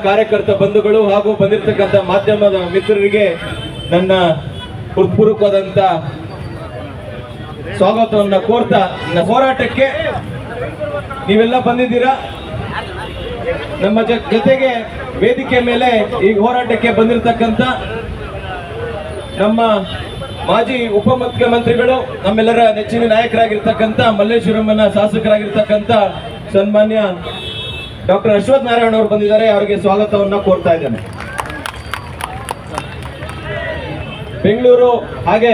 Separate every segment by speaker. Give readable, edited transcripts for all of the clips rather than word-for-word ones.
Speaker 1: ಕಾರ್ಯಕರ್ತ ಬಂಧುಗಳು ಹಾಗೂ ಬಂದಿರತಕ್ಕಂತ ಮಾಧ್ಯಮದ ಮಿತ್ರರಿಗೆ ನನ್ನ ಹೃತ್ಪೂರ್ವಕವಾದಂತ ಸ್ವಾಗತವನ್ನ ಕೋರ್ತಾ ಹೋರಾಟಕ್ಕೆ ನೀವೆಲ್ಲ ಬಂದಿದ್ದೀರಾ. ನಮ್ಮ ಜೊತೆಗೆ ವೇದಿಕೆ ಮೇಲೆ ಈ ಹೋರಾಟಕ್ಕೆ ಬಂದಿರತಕ್ಕಂತ ನಮ್ಮ ಮಾಜಿ ಉಪಮುಖ್ಯಮಂತ್ರಿಗಳು, ನಮ್ಮೆಲ್ಲರ ನೆಚ್ಚಿನ ನಾಯಕರಾಗಿರ್ತಕ್ಕಂಥ ಮಲ್ಲೇಶ್ವರಮ್ಮನ ಶಾಸಕರಾಗಿರ್ತಕ್ಕಂಥ ಸನ್ಮಾನ್ಯ ಡಾಕ್ಟರ್ ಅಶ್ವಥ್ ನಾರಾಯಣ ಅವರು ಬಂದಿದ್ದಾರೆ. ಅವರಿಗೆ ಸ್ವಾಗತವನ್ನ ಕೋರ್ತಾ ಇದ್ದೇನೆ. ಬೆಂಗಳೂರು ಹಾಗೆ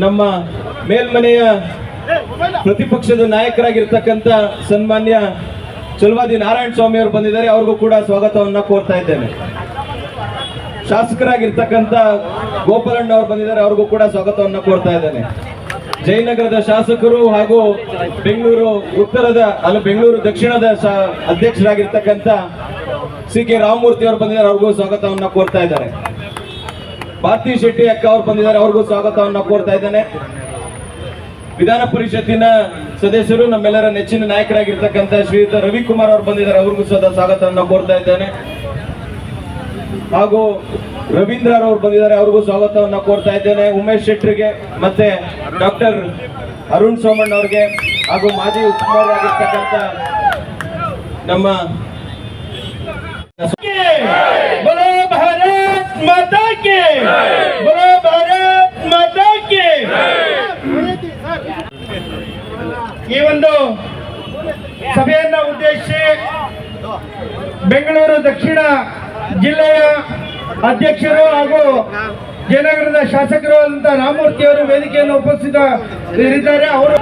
Speaker 1: ನಮ್ಮ ಮೇಲ್ಮನೆಯ ಪ್ರತಿಪಕ್ಷದ ನಾಯಕರಾಗಿರ್ತಕ್ಕಂಥ ಸನ್ಮಾನ್ಯ ಚಲವಾದಿ ನಾರಾಯಣ ಸ್ವಾಮಿ ಅವರು ಬಂದಿದ್ದಾರೆ. ಅವ್ರಿಗೂ ಕೂಡ ಸ್ವಾಗತವನ್ನ ಕೋರ್ತಾ ಇದ್ದೇನೆ. ಶಾಸಕರಾಗಿರ್ತಕ್ಕಂಥ ಗೋಪಾಲಣ್ಣ ಅವರು ಬಂದಿದ್ದಾರೆ. ಅವ್ರಿಗೂ ಕೂಡ ಸ್ವಾಗತವನ್ನ ಕೋರ್ತಾ ಇದ್ದೇನೆ. ಜಯನಗರದ ಶಾಸಕರು ಹಾಗೂ ಬೆಂಗಳೂರು ಉತ್ತರದ ಬೆಂಗಳೂರು ದಕ್ಷಿಣದ ಅಧ್ಯಕ್ಷರಾಗಿರ್ತಕ್ಕಂಥ ಸಿ.ಕೆ. ರಾಮಮೂರ್ತಿ ಅವರು ಬಂದಿದ್ದಾರೆ. ಅವ್ರಿಗೂ ಸ್ವಾಗತವನ್ನ ಕೋರ್ತಾ ಇದ್ದಾರೆ. ಭಾರತಿ ಶೆಟ್ಟಿ ಅಕ್ಕ ಅವರು ಬಂದಿದ್ದಾರೆ. ಅವ್ರಿಗೂ ಸ್ವಾಗತವನ್ನ ಕೋರ್ತಾ ಇದ್ದೇನೆ. ವಿಧಾನ ಪರಿಷತ್ತಿನ ಸದಸ್ಯರು, ನಮ್ಮೆಲ್ಲರ ನೆಚ್ಚಿನ ನಾಯಕರಾಗಿರ್ತಕ್ಕಂಥ ಶ್ರೀಯುತ ರವಿಕುಮಾರ್ ಅವರು ಬಂದಿದ್ದಾರೆ. ಅವ್ರಿಗೂ ಸದಾ ಸ್ವಾಗತವನ್ನ ಕೋರ್ತಾ ಇದ್ದೇನೆ. ಹಾಗೂ ರವೀಂದ್ರ ಅವರು ಬಂದಿದ್ದಾರೆ. ಅವ್ರಿಗೂ ಸ್ವಾಗತವನ್ನ ಕೋರ್ತಾ ಇದ್ದೇನೆ. ಉಮೇಶ್ ಶೆಟ್ಟರಿಗೆ ಮತ್ತೆ ಡಾಕ್ಟರ್ ಅರುಣ್ ಸೋಮಣ್ಣ ಅವರಿಗೆ ಹಾಗೂ ಮಾಜಿ ಉಪಮುಖ್ಯರಾಗಿರ್ತಕ್ಕಂಥ ನಮ್ಮ
Speaker 2: ಈ ಒಂದು ಸಭೆಯನ್ನ ಉದ್ದೇಶಿಸಿ ಬೆಂಗಳೂರು ದಕ್ಷಿಣ ಜಿಲ್ಲೆಯ ಅಧ್ಯಕ್ಷರು ಹಾಗೂ ಜಯನಗರದ ಶಾಸಕರು ಆದಂತ ರಾಮಮೂರ್ತಿ ಅವರು ವೇದಿಕೆಯನ್ನು ಉಪಸ್ಥಿತರಿದ್ದಾರೆ. ಅವರು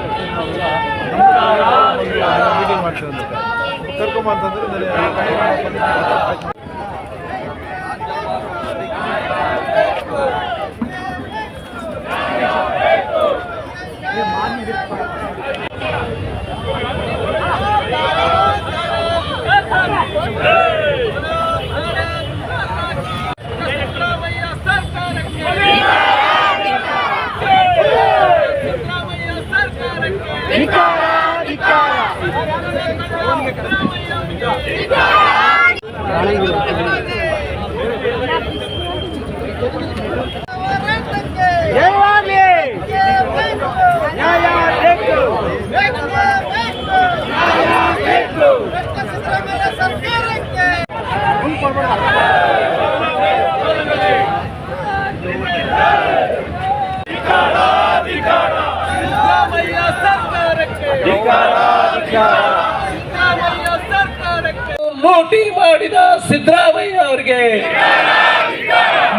Speaker 3: ಲೂಟಿ ಮಾಡಿದ ಸಿದ್ದರಾಮಯ್ಯ ಅವರಿಗೆ,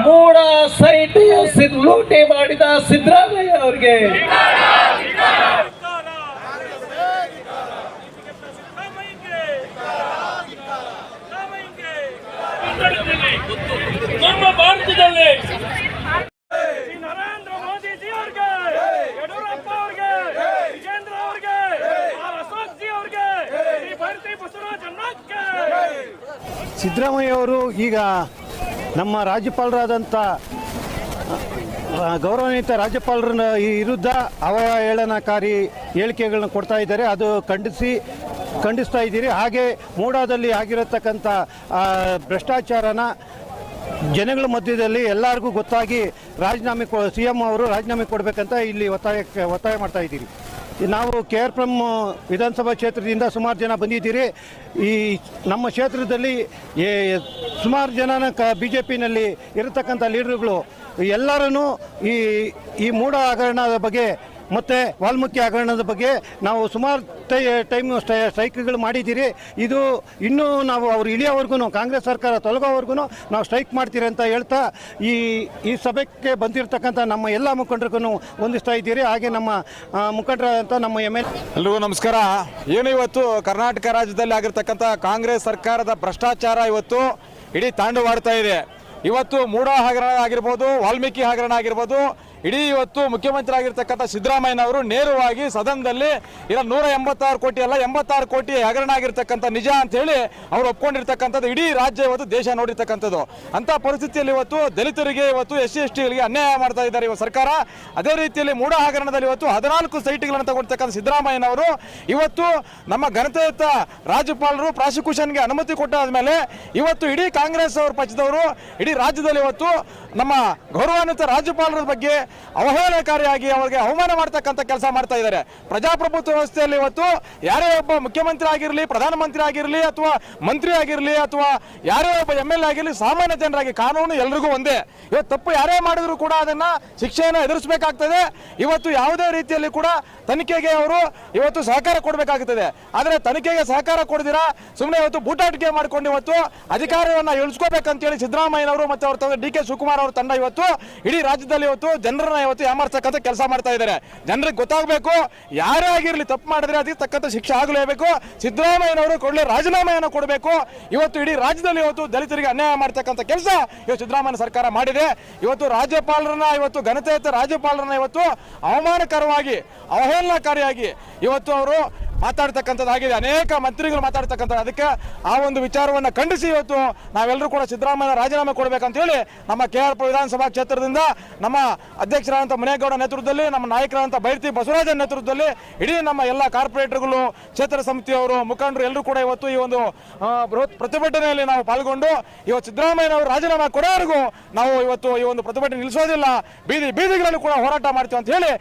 Speaker 3: ಮೂಡ ಸೈಟ್ ಲೂಟಿ ಮಾಡಿದ ಸಿದ್ದರಾಮಯ್ಯ ಅವರಿಗೆ
Speaker 4: ನಮ್ಮ ಭಾರತದಲ್ಲಿ
Speaker 2: ಸಿದ್ದರಾಮಯ್ಯ ಅವರು ಈಗ ನಮ್ಮ ರಾಜ್ಯಪಾಲರಾದಂಥ ಗೌರವಾನ್ವಿತ ರಾಜ್ಯಪಾಲರ ವಿರುದ್ಧ ಅವಹೇಳನಕಾರಿ ಹೇಳಿಕೆಗಳನ್ನ ಕೊಡ್ತಾ ಇದ್ದಾರೆ. ಅದು ಖಂಡಿಸ್ತಾ ಇದ್ದೀರಿ. ಹಾಗೆ ಮೂಡಾದಲ್ಲಿ ಆಗಿರತಕ್ಕಂಥ ಭ್ರಷ್ಟಾಚಾರನ ಜನಗಳ ಮಧ್ಯದಲ್ಲಿ ಎಲ್ಲರಿಗೂ ಗೊತ್ತಾಗಿ CM ಅವರು ರಾಜೀನಾಮೆ ಕೊಡಬೇಕಂತ ಇಲ್ಲಿ ಒತ್ತಾಯ ಮಾಡ್ತಾ ಇದ್ದೀರಿ. ನಾವು KR-ಪುರಂ ವಿಧಾನಸಭಾ ಕ್ಷೇತ್ರದಿಂದ ಸುಮಾರು ಜನ ಬಂದಿದ್ದೀರಿ. ಈ ನಮ್ಮ ಕ್ಷೇತ್ರದಲ್ಲಿ ಸುಮಾರು ಜನನ BJPನಲ್ಲಿ ಇರತಕ್ಕಂಥ ಲೀಡರ್ಗಳು ಎಲ್ಲರೂ ಈ ಮೂಡ ಹಗರಣದ ಬಗ್ಗೆ ಮತ್ತು ವಾಲ್ಮೀಕಿ ಹಗರಣದ ಬಗ್ಗೆ ನಾವು ಸುಮಾರು ಟೈಮ್ ಸ್ಟ್ರೈಕ್ಗಳು ಮಾಡಿದ್ದೀರಿ. ಇದು ಇನ್ನೂ ನಾವು ಅವ್ರು ಇಳಿಯೋವರೆಗೂ, ಕಾಂಗ್ರೆಸ್ ಸರ್ಕಾರ ತೊಲಗೋವರೆಗೂ ನಾವು ಸ್ಟ್ರೈಕ್ ಮಾಡ್ತೀರಿ ಅಂತ ಹೇಳ್ತಾ ಈ ಸಭೆಗೆ ಬಂದಿರತಕ್ಕಂಥ ನಮ್ಮ ಎಲ್ಲ ಮುಖಂಡರಿಗೂ ಹೊಂದಿಸ್ತಾ ಇದ್ದೀರಿ. ಹಾಗೆ ನಮ್ಮ ಮುಖಂಡರಾದಂಥ ನಮ್ಮ MLA
Speaker 5: ಎಲ್ರಿಗೂ ನಮಸ್ಕಾರ. ಏನು ಇವತ್ತು ಕರ್ನಾಟಕ ರಾಜ್ಯದಲ್ಲಿ ಆಗಿರ್ತಕ್ಕಂಥ ಕಾಂಗ್ರೆಸ್ ಸರ್ಕಾರದ ಭ್ರಷ್ಟಾಚಾರ ಇವತ್ತು ಇಡೀ ತಾಂಡವಾಡ್ತಾ ಇದೆ. ಇವತ್ತು ಮೂಡ ಹಗರಣ ಆಗಿರ್ಬೋದು, ವಾಲ್ಮೀಕಿ ಹಗರಣ ಆಗಿರ್ಬೋದು, ಇಡೀ ಇವತ್ತು ಮುಖ್ಯಮಂತ್ರಿ ಆಗಿರ್ತಕ್ಕಂಥ ಸಿದ್ದರಾಮಯ್ಯನವರು ನೇರವಾಗಿ ಸದನದಲ್ಲಿ ಇಲ್ಲ 186 ಕೋಟಿ ಅಲ್ಲ 86 ಕೋಟಿ ಹಗರಣ ಆಗಿರ್ತಕ್ಕಂಥ ನಿಜ ಅಂತ ಹೇಳಿ ಅವರು ಒಪ್ಕೊಂಡಿರ್ತಕ್ಕಂಥದ್ದು ಇಡೀ ರಾಜ್ಯ ಇವತ್ತು ದೇಶ ನೋಡಿರ್ತಕ್ಕಂಥದ್ದು. ಅಂತ ಪರಿಸ್ಥಿತಿಯಲ್ಲಿ ಇವತ್ತು ದಲಿತರಿಗೆ ಇವತ್ತು SC/STಗಳಿಗೆ ಅನ್ಯಾಯ ಮಾಡ್ತಾ ಇದ್ದಾರೆ ಇವತ್ತು ಸರ್ಕಾರ. ಅದೇ ರೀತಿಯಲ್ಲಿ ಮೂಡ ಹಗರಣದಲ್ಲಿ ಇವತ್ತು 14 ಸೈಟ್ಗಳನ್ನು ತಗೊಳ್ತಕ್ಕಂಥ ಸಿದ್ದರಾಮಯ್ಯನವರು ಇವತ್ತು ನಮ್ಮ ಘನತೆಯುತ ರಾಜ್ಯಪಾಲರು ಪ್ರಾಸಿಕ್ಯೂಷನ್ಗೆ ಅನುಮತಿ ಕೊಟ್ಟಾದ ಮೇಲೆ ಇವತ್ತು ಇಡೀ ಕಾಂಗ್ರೆಸ್ ಅವ್ರ ಪಕ್ಷದವರು ಇಡೀ ರಾಜ್ಯದಲ್ಲಿ ಇವತ್ತು ನಮ್ಮ ಗೌರವಾನ್ವಿತ ರಾಜ್ಯಪಾಲರ ಬಗ್ಗೆ ಅವಹೇಳನಕಾರಿಯಾಗಿ ಅವರಿಗೆ ಅವಮಾನ ಮಾಡ್ತಕ್ಕಂಥ ಕೆಲಸ ಮಾಡ್ತಾ ಇದ್ದಾರೆ. ಪ್ರಜಾಪ್ರಭುತ್ವ ವ್ಯವಸ್ಥೆಯಲ್ಲಿ ಇವತ್ತು ಯಾರೇ ಒಬ್ಬ ಮುಖ್ಯಮಂತ್ರಿ ಆಗಿರಲಿ, ಪ್ರಧಾನಮಂತ್ರಿ ಆಗಿರಲಿ, ಅಥವಾ ಮಂತ್ರಿ ಆಗಿರಲಿ, ಅಥವಾ ಯಾರೇ ಒಬ್ಬ MLA ಆಗಿರಲಿ, ಸಾಮಾನ್ಯ ಜನರಾಗಿ ಕಾನೂನು ಎಲ್ರಿಗೂ ಒಂದೇ. ಇವತ್ತು ತಪ್ಪು ಯಾರೇ ಮಾಡಿದ್ರು ಕೂಡ ಅದನ್ನ ಶಿಕ್ಷೆಯನ್ನು ಎದುರಿಸಬೇಕಾಗ್ತದೆ. ಇವತ್ತು ಯಾವುದೇ ರೀತಿಯಲ್ಲಿ ಕೂಡ ತನಿಖೆಗೆ ಅವರು ಇವತ್ತು ಸಹಕಾರ ಕೊಡಬೇಕಾಗುತ್ತದೆ. ಆದರೆ ತನಿಖೆಗೆ ಸಹಕಾರ ಕೊಡದಿರಾ ಸುಮ್ಮನೆ ಇವತ್ತು ಬೂಟಾಟಿಕೆ ಮಾಡಿಕೊಂಡು ಇವತ್ತು ಅಧಿಕಾರವನ್ನು ಇಳಿಸ್ಕೋಬೇಕಂತೇಳಿ ಸಿದ್ದರಾಮಯ್ಯನವರು ಮತ್ತು ಅವ್ರ ತಂದೆ DK ಶಿವಕುಮಾರ್ ಅವ್ರ ತಂಡ ಇವತ್ತು ಇಡೀ ರಾಜ್ಯದಲ್ಲಿ ಇವತ್ತು ಜನರನ್ನ ಇವತ್ತು ಯಾಮಾರಿಸ್ತಕ್ಕಂಥ ಕೆಲಸ ಮಾಡ್ತಾ ಇದ್ದಾರೆ. ಜನರಿಗೆ ಗೊತ್ತಾಗಬೇಕು, ಯಾರೇ ಆಗಿರಲಿ ತಪ್ಪು ಮಾಡಿದ್ರೆ ಅದಕ್ಕೆ ತಕ್ಕಂಥ ಶಿಕ್ಷೆ ಆಗಲೇಬೇಕು. ಸಿದ್ದರಾಮಯ್ಯನವರು ಕೂಡಲೇ ರಾಜೀನಾಮೆಯನ್ನು ಕೊಡಬೇಕು. ಇವತ್ತು ಇಡೀ ರಾಜ್ಯದಲ್ಲಿ ಇವತ್ತು ದಲಿತರಿಗೆ ಅನ್ಯಾಯ ಮಾಡ್ತಕ್ಕಂಥ ಕೆಲಸ ಇವತ್ತು ಸಿದ್ದರಾಮಯ್ಯ ಸರ್ಕಾರ ಮಾಡಿದೆ. ಇವತ್ತು ರಾಜ್ಯಪಾಲರನ್ನ ಇವತ್ತು ಘನತೆಯುತ ರಾಜ್ಯಪಾಲರನ್ನ ಇವತ್ತು ಅವಮಾನಕರವಾಗಿ ಅವಹೇಳನಕಾರಿಯಾಗಿ ಇವತ್ತು ಅವರು ಮಾತಾಡ್ತಕ್ಕಂಥದ್ದಾಗಿದೆ. ಅನೇಕ ಮಂತ್ರಿಗಳು ಮಾತಾಡ್ತಕ್ಕಂಥದ್ದು. ಅದಕ್ಕೆ ಆ ಒಂದು ವಿಚಾರವನ್ನು ಖಂಡಿಸಿ ಇವತ್ತು ನಾವೆಲ್ಲರೂ ಕೂಡ ಸಿದ್ದರಾಮಯ್ಯ ರಾಜೀನಾಮೆ ಕೊಡಬೇಕಂತ ಹೇಳಿ ನಮ್ಮ KR ವಿಧಾನಸಭಾ ಕ್ಷೇತ್ರದಿಂದ ನಮ್ಮ ಅಧ್ಯಕ್ಷರಾದಂಥ ಮುನೇಗೌಡ ನೇತೃತ್ವದಲ್ಲಿ, ನಮ್ಮ ನಾಯಕರಾದಂಥ ಬೈರತಿ ಬಸವರಾಜನ್ ನೇತೃತ್ವದಲ್ಲಿ ಇಡೀ ನಮ್ಮ ಎಲ್ಲ ಕಾರ್ಪೊರೇಟರ್ಗಳು, ಕ್ಷೇತ್ರ ಸಮಿತಿಯವರು, ಮುಖಂಡರು ಎಲ್ಲರೂ ಕೂಡ ಇವತ್ತು ಈ ಒಂದು ಬೃಹತ್ ಪ್ರತಿಭಟನೆಯಲ್ಲಿ ನಾವು ಪಾಲ್ಗೊಂಡು ಇವತ್ತು ಸಿದ್ದರಾಮಯ್ಯನವರು ರಾಜೀನಾಮೆ ಕೊಡೋವರೆಗೂ ನಾವು ಇವತ್ತು ಈ ಒಂದು ಪ್ರತಿಭಟನೆ ನಿಲ್ಲಿಸೋದಿಲ್ಲ, ಬೀದಿಗಳಲ್ಲಿ ಕೂಡ ಹೋರಾಟ ಮಾಡ್ತೀವಿ ಅಂತ ಹೇಳಿ